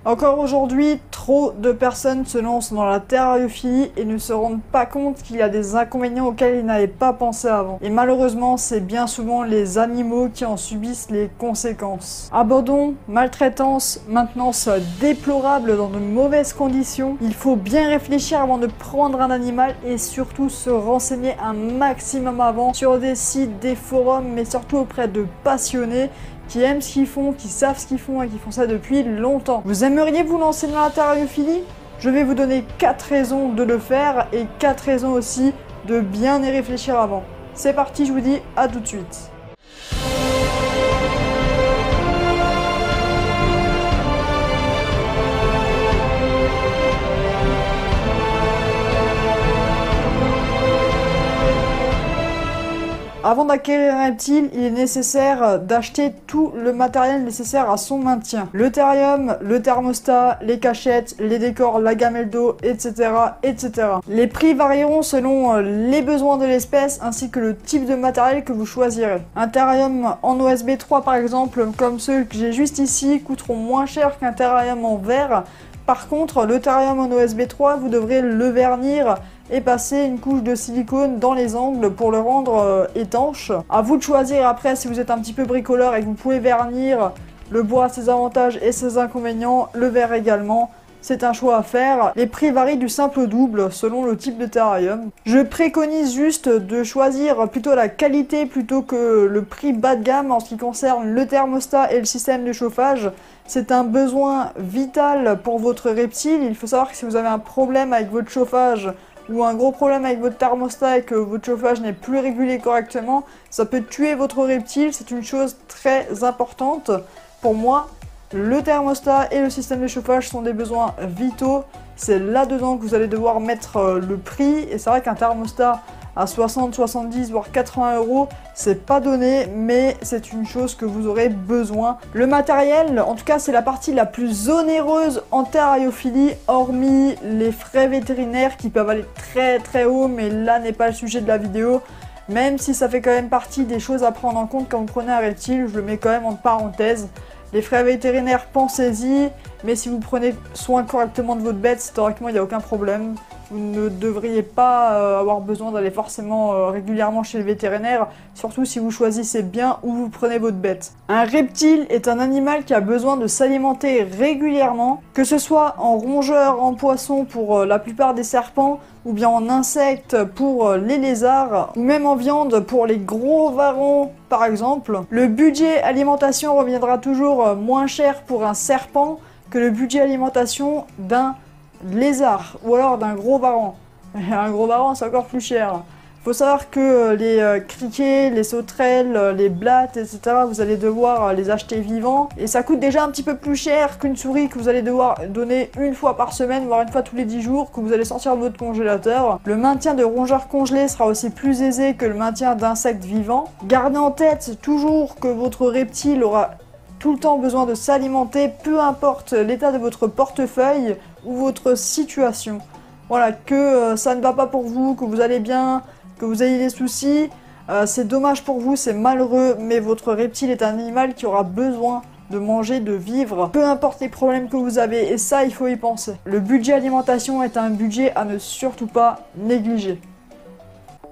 Encore aujourd'hui, trop de personnes se lancent dans la terrariophilie et ne se rendent pas compte qu'il y a des inconvénients auxquels ils n'avaient pas pensé avant. Et malheureusement, c'est bien souvent les animaux qui en subissent les conséquences. Abandon, maltraitance, maintenance déplorable dans de mauvaises conditions. Il faut bien réfléchir avant de prendre un animal et surtout se renseigner un maximum avant sur des sites, des forums, mais surtout auprès de passionnés qui aiment ce qu'ils font, qui savent ce qu'ils font et qui font ça depuis longtemps. Vous aimeriez vous lancer dans la terrariophilie? Je vais vous donner 4 raisons de le faire et 4 raisons aussi de bien y réfléchir avant. C'est parti, je vous dis à tout de suite. Avant d'acquérir un reptile, il est nécessaire d'acheter tout le matériel nécessaire à son maintien. Le terrarium, le thermostat, les cachettes, les décors, la gamelle d'eau, etc., etc. Les prix varieront selon les besoins de l'espèce ainsi que le type de matériel que vous choisirez. Un terrarium en OSB 3 par exemple, comme ceux que j'ai juste ici, coûteront moins cher qu'un terrarium en verre. Par contre, le terrarium en OSB 3, vous devrez le vernir et passer une couche de silicone dans les angles pour le rendre étanche. À vous de choisir après si vous êtes un petit peu bricoleur et que vous pouvez vernir. Le bois a ses avantages et ses inconvénients, le verre également. C'est un choix à faire. Les prix varient du simple au double selon le type de terrarium. Je préconise juste de choisir plutôt la qualité plutôt que le prix bas de gamme en ce qui concerne le thermostat et le système de chauffage. C'est un besoin vital pour votre reptile. Il faut savoir que si vous avez un problème avec votre chauffage ou un gros problème avec votre thermostat et que votre chauffage n'est plus régulé correctement, ça peut tuer votre reptile. C'est une chose très importante. Pour moi, le thermostat et le système de chauffage sont des besoins vitaux. C'est là-dedans que vous allez devoir mettre le prix. Et c'est vrai qu'un thermostat à 60, 70, voire 80 €, c'est pas donné, mais c'est une chose que vous aurez besoin. Le matériel, en tout cas, c'est la partie la plus onéreuse en terrariophilie, hormis les frais vétérinaires qui peuvent aller très très haut, mais là n'est pas le sujet de la vidéo. Même si ça fait quand même partie des choses à prendre en compte quand vous prenez un reptile, je le mets quand même en parenthèse. Les frais vétérinaires, pensez-y, mais si vous prenez soin correctement de votre bête, théoriquement, il n'y a aucun problème. Vous ne devriez pas avoir besoin d'aller forcément régulièrement chez le vétérinaire, surtout si vous choisissez bien où vous prenez votre bête. Un reptile est un animal qui a besoin de s'alimenter régulièrement, que ce soit en rongeur, en poisson pour la plupart des serpents, ou bien en insectes pour les lézards, ou même en viande pour les gros varans par exemple. Le budget alimentation reviendra toujours moins cher pour un serpent que le budget alimentation d'un lézard ou alors d'un gros varan. Un gros varan c'est encore plus cher. Faut savoir que les criquets, les sauterelles, les blattes, etc. vous allez devoir les acheter vivants et ça coûte déjà un petit peu plus cher qu'une souris que vous allez devoir donner une fois par semaine, voire une fois tous les 10 jours, que vous allez sortir de votre congélateur. Le maintien de rongeurs congelés sera aussi plus aisé que le maintien d'insectes vivants. Gardez en tête toujours que votre reptile aura tout le temps besoin de s'alimenter, peu importe l'état de votre portefeuille ou votre situation. Voilà, que ça ne va pas pour vous, que vous allez bien, que vous ayez des soucis, c'est dommage pour vous, c'est malheureux, mais votre reptile est un animal qui aura besoin de manger, de vivre, peu importe les problèmes que vous avez, et ça, il faut y penser. Le budget alimentation est un budget à ne surtout pas négliger.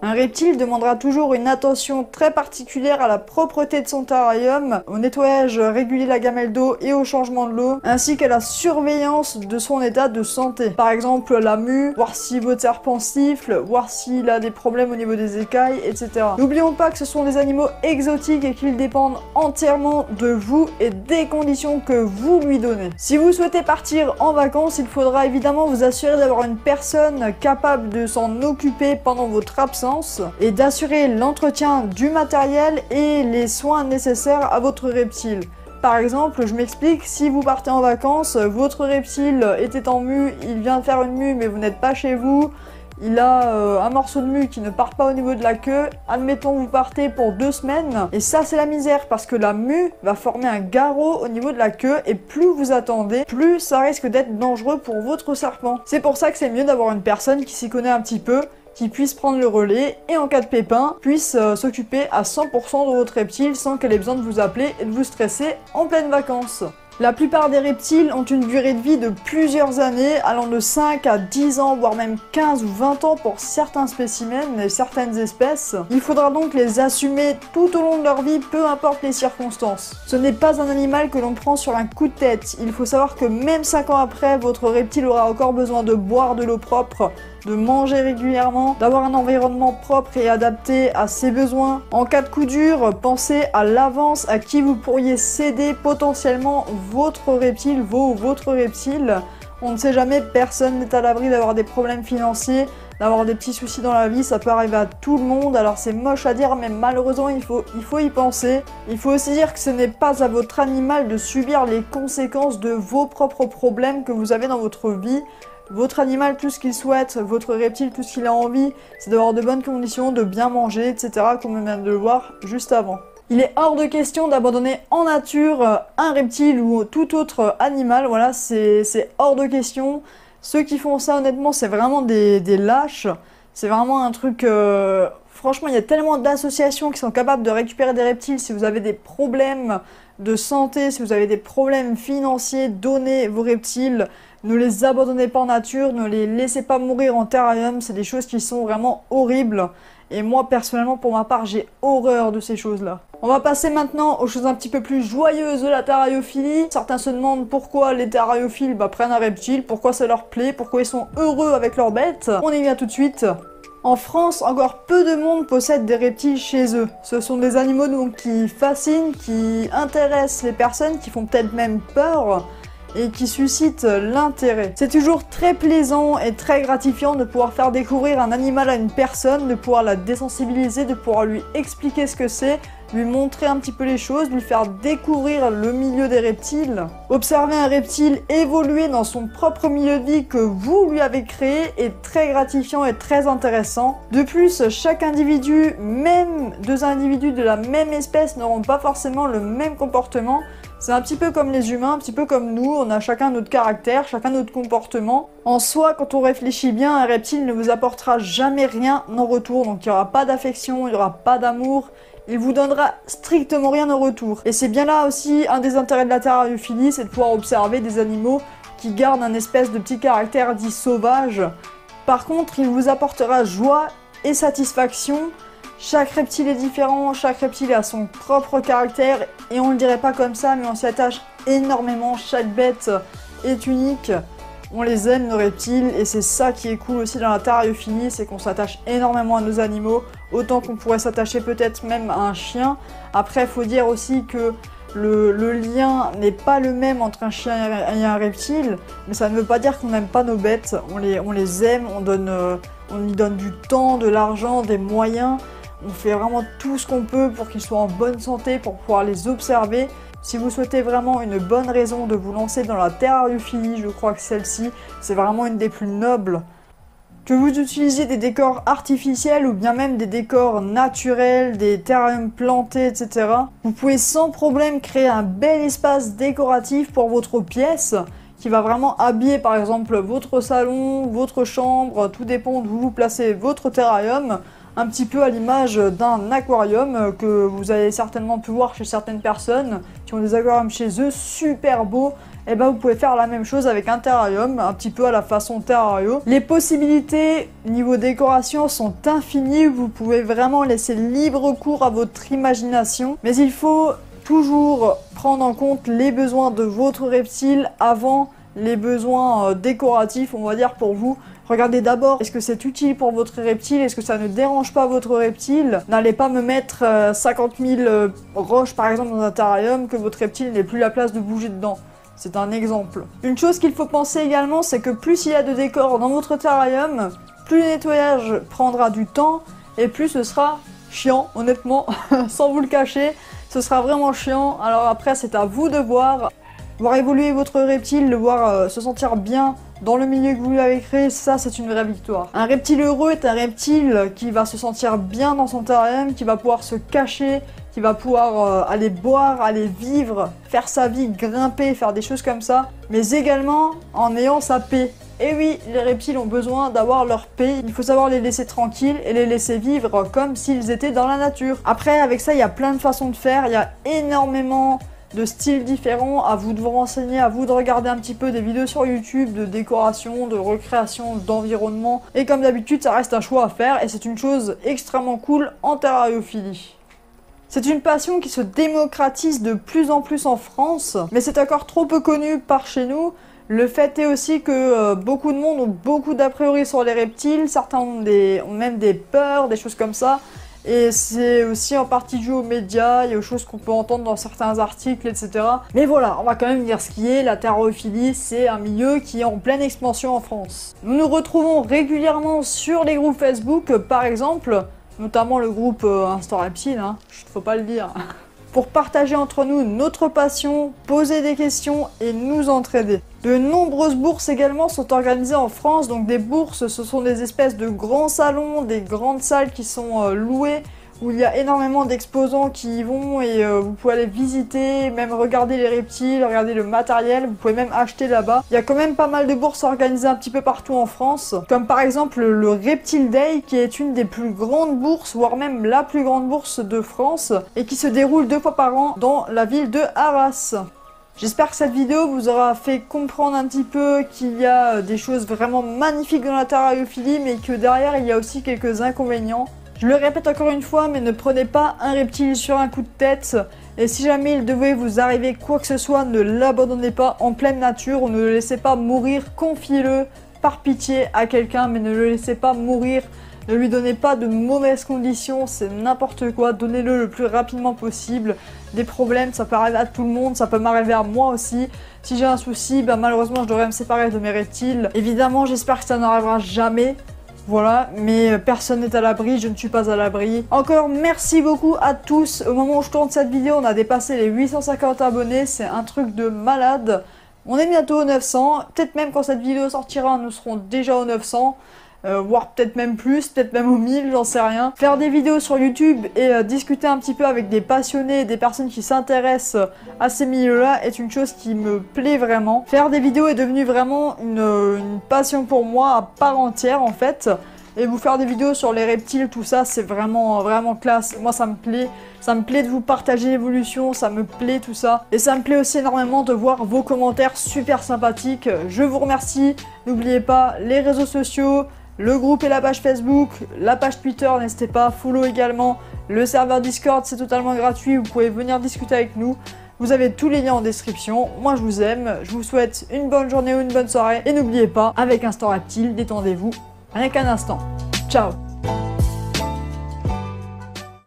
Un reptile demandera toujours une attention très particulière à la propreté de son terrarium, au nettoyage régulier de la gamelle d'eau et au changement de l'eau, ainsi qu'à la surveillance de son état de santé. Par exemple la mue, voir si votre serpent siffle, voir s'il a des problèmes au niveau des écailles, etc. N'oublions pas que ce sont des animaux exotiques et qu'ils dépendent entièrement de vous et des conditions que vous lui donnez. Si vous souhaitez partir en vacances, il faudra évidemment vous assurer d'avoir une personne capable de s'en occuper pendant votre absence et d'assurer l'entretien du matériel et les soins nécessaires à votre reptile. Par exemple, je m'explique, si vous partez en vacances, votre reptile était en mue, il vient de faire une mue mais vous n'êtes pas chez vous, il a un morceau de mue qui ne part pas au niveau de la queue, admettons vous partez pour 2 semaines, et ça c'est la misère parce que la mue va former un garrot au niveau de la queue et plus vous attendez, plus ça risque d'être dangereux pour votre serpent. C'est pour ça que c'est mieux d'avoir une personne qui s'y connaît un petit peu, qui puisse prendre le relais et en cas de pépin, puisse s'occuper à 100% de votre reptile sans qu'elle ait besoin de vous appeler et de vous stresser en pleine vacances. La plupart des reptiles ont une durée de vie de plusieurs années, allant de 5 à 10 ans, voire même 15 ou 20 ans pour certains spécimens et certaines espèces. Il faudra donc les assumer tout au long de leur vie, peu importe les circonstances. Ce n'est pas un animal que l'on prend sur un coup de tête. Il faut savoir que même 5 ans après, votre reptile aura encore besoin de boire de l'eau propre, de manger régulièrement, d'avoir un environnement propre et adapté à ses besoins. En cas de coup dur, pensez à l'avance à qui vous pourriez céder potentiellement votre reptile, votre reptile. On ne sait jamais, personne n'est à l'abri d'avoir des problèmes financiers, d'avoir des petits soucis dans la vie, ça peut arriver à tout le monde, alors c'est moche à dire mais malheureusement il faut y penser. Il faut aussi dire que ce n'est pas à votre animal de subir les conséquences de vos propres problèmes que vous avez dans votre vie. Votre animal, tout ce qu'il souhaite, votre reptile, tout ce qu'il a envie, c'est d'avoir de bonnes conditions, de bien manger, etc. comme on vient de le voir juste avant. Il est hors de question d'abandonner en nature un reptile ou tout autre animal, voilà, c'est hors de question. Ceux qui font ça, honnêtement, c'est vraiment des lâches. C'est vraiment un truc... Franchement, il y a tellement d'associations qui sont capables de récupérer des reptiles. Si vous avez des problèmes de santé, si vous avez des problèmes financiers, donnez vos reptiles. Ne les abandonnez pas en nature, ne les laissez pas mourir en terrarium. C'est des choses qui sont vraiment horribles. Et moi, personnellement, pour ma part, j'ai horreur de ces choses-là. On va passer maintenant aux choses un petit peu plus joyeuses de la terrariophilie. Certains se demandent pourquoi les terrariophiles prennent un reptile, pourquoi ça leur plaît, pourquoi ils sont heureux avec leurs bêtes. On y vient tout de suite. En France, encore peu de monde possède des reptiles chez eux. Ce sont des animaux donc qui fascinent, qui intéressent les personnes, qui font peut-être même peur et qui suscitent l'intérêt. C'est toujours très plaisant et très gratifiant de pouvoir faire découvrir un animal à une personne, de pouvoir la désensibiliser, de pouvoir lui expliquer ce que c'est, lui montrer un petit peu les choses, lui faire découvrir le milieu des reptiles. Observer un reptile évoluer dans son propre milieu de vie que vous lui avez créé est très gratifiant et très intéressant. De plus, chaque individu, même deux individus de la même espèce, n'auront pas forcément le même comportement. C'est un petit peu comme les humains, un petit peu comme nous, on a chacun notre caractère, chacun notre comportement. En soi, quand on réfléchit bien, un reptile ne vous apportera jamais rien en retour, donc il n'y aura pas d'affection, il n'y aura pas d'amour, il vous donnera strictement rien en retour. Et c'est bien là aussi un des intérêts de la terrariophilie, c'est de pouvoir observer des animaux qui gardent un espèce de petit caractère dit sauvage. Par contre, il vous apportera joie et satisfaction. Chaque reptile est différent, chaque reptile a son propre caractère et on ne le dirait pas comme ça, mais on s'y attache énormément. Chaque bête est unique, on les aime nos reptiles et c'est ça qui est cool aussi dans la terrariophilie, c'est qu'on s'attache énormément à nos animaux, autant qu'on pourrait s'attacher peut-être même à un chien. Après, il faut dire aussi que le lien n'est pas le même entre un chien et un reptile, mais ça ne veut pas dire qu'on n'aime pas nos bêtes, on les aime, on y donne du temps, de l'argent, des moyens. On fait vraiment tout ce qu'on peut pour qu'ils soient en bonne santé, pour pouvoir les observer. Si vous souhaitez vraiment une bonne raison de vous lancer dans la terrariophilie, je crois que celle-ci, c'est vraiment une des plus nobles. Que vous utilisiez des décors artificiels ou bien même des décors naturels, des terrariums plantés, etc. Vous pouvez sans problème créer un bel espace décoratif pour votre pièce qui va vraiment habiller par exemple votre salon, votre chambre, tout dépend d'où vous placez votre terrarium. Un petit peu à l'image d'un aquarium que vous avez certainement pu voir chez certaines personnes qui ont des aquariums chez eux super beaux. Et ben vous pouvez faire la même chose avec un terrarium, un petit peu à la façon Terrario. Les possibilités niveau décoration sont infinies, vous pouvez vraiment laisser libre cours à votre imagination. Mais il faut toujours prendre en compte les besoins de votre reptile avant les besoins décoratifs, on va dire, pour vous. Regardez d'abord, est-ce que c'est utile pour votre reptile? Est-ce que ça ne dérange pas votre reptile? N'allez pas me mettre 50 000 roches par exemple dans un terrarium que votre reptile n'ait plus la place de bouger dedans. C'est un exemple. Une chose qu'il faut penser également, c'est que plus il y a de décors dans votre terrarium, plus le nettoyage prendra du temps et plus ce sera chiant, honnêtement, sans vous le cacher. Ce sera vraiment chiant. Alors après, c'est à vous de voir évoluer votre reptile, le voir se sentir bien dans le milieu que vous lui avez créé, ça c'est une vraie victoire. Un reptile heureux est un reptile qui va se sentir bien dans son terrarium, qui va pouvoir se cacher, qui va pouvoir aller boire, aller vivre, faire sa vie, grimper, faire des choses comme ça, mais également en ayant sa paix. Et oui, les reptiles ont besoin d'avoir leur paix, il faut savoir les laisser tranquilles et les laisser vivre comme s'ils étaient dans la nature. Après, avec ça, il y a plein de façons de faire, il y a énormément de styles différents, à vous de vous renseigner, à vous de regarder un petit peu des vidéos sur YouTube de décoration, de recréation, d'environnement. Et comme d'habitude, ça reste un choix à faire et c'est une chose extrêmement cool en terrariophilie. C'est une passion qui se démocratise de plus en plus en France, mais c'est encore trop peu connu par chez nous. Le fait est aussi que beaucoup de monde ont beaucoup d'a priori sur les reptiles, certains ont même des peurs, des choses comme ça. Et c'est aussi en partie dû aux médias, il y a des choses qu'on peut entendre dans certains articles, etc. Mais voilà, on va quand même dire ce qui est, la terrariophilie, c'est un milieu qui est en pleine expansion en France. Nous nous retrouvons régulièrement sur les groupes Facebook, par exemple, notamment le groupe Instant Reptile, hein, faut pas le dire, pour partager entre nous notre passion, poser des questions et nous entraider. De nombreuses bourses également sont organisées en France, donc des bourses, ce sont des espèces de grands salons, des grandes salles qui sont louées, où il y a énormément d'exposants qui y vont et vous pouvez aller visiter, même regarder les reptiles, regarder le matériel, vous pouvez même acheter là-bas. Il y a quand même pas mal de bourses organisées un petit peu partout en France, comme par exemple le Reptile Day, qui est une des plus grandes bourses, voire même la plus grande bourse de France, et qui se déroule 2 fois par an dans la ville de Arras. J'espère que cette vidéo vous aura fait comprendre un petit peu qu'il y a des choses vraiment magnifiques dans la terrariophilie, mais que derrière il y a aussi quelques inconvénients. Je le répète encore une fois, mais ne prenez pas un reptile sur un coup de tête. Et si jamais il devait vous arriver quoi que ce soit, ne l'abandonnez pas en pleine nature ou ne le laissez pas mourir. Confiez-le par pitié à quelqu'un, mais ne le laissez pas mourir. Ne lui donnez pas de mauvaises conditions, c'est n'importe quoi. Donnez-le le plus rapidement possible. Des problèmes, ça peut arriver à tout le monde, ça peut m'arriver à moi aussi. Si j'ai un souci, malheureusement je devrais me séparer de mes reptiles. Évidemment, j'espère que ça n'arrivera jamais. Voilà, mais personne n'est à l'abri, je ne suis pas à l'abri. Encore merci beaucoup à tous. Au moment où je tourne cette vidéo, on a dépassé les 850 abonnés, c'est un truc de malade. On est bientôt aux 900, peut-être même quand cette vidéo sortira, nous serons déjà aux 900. Voire peut-être même plus, peut-être même aux 1000, j'en sais rien. Faire des vidéos sur YouTube et discuter un petit peu avec des passionnés, des personnes qui s'intéressent à ces milieux-là est une chose qui me plaît vraiment. Faire des vidéos est devenu vraiment une passion pour moi à part entière en fait. Et vous faire des vidéos sur les reptiles, tout ça, c'est vraiment classe. Moi, ça me plaît. Ça me plaît de vous partager l'évolution, ça me plaît tout ça. Et ça me plaît aussi énormément de voir vos commentaires super sympathiques. Je vous remercie. N'oubliez pas les réseaux sociaux, le groupe et la page Facebook, la page Twitter, n'hésitez pas, follow également. Le serveur Discord, c'est totalement gratuit, vous pouvez venir discuter avec nous. Vous avez tous les liens en description. Moi, je vous aime, je vous souhaite une bonne journée ou une bonne soirée. Et n'oubliez pas, avec Instant Reptile, détendez-vous rien qu'un instant. Ciao!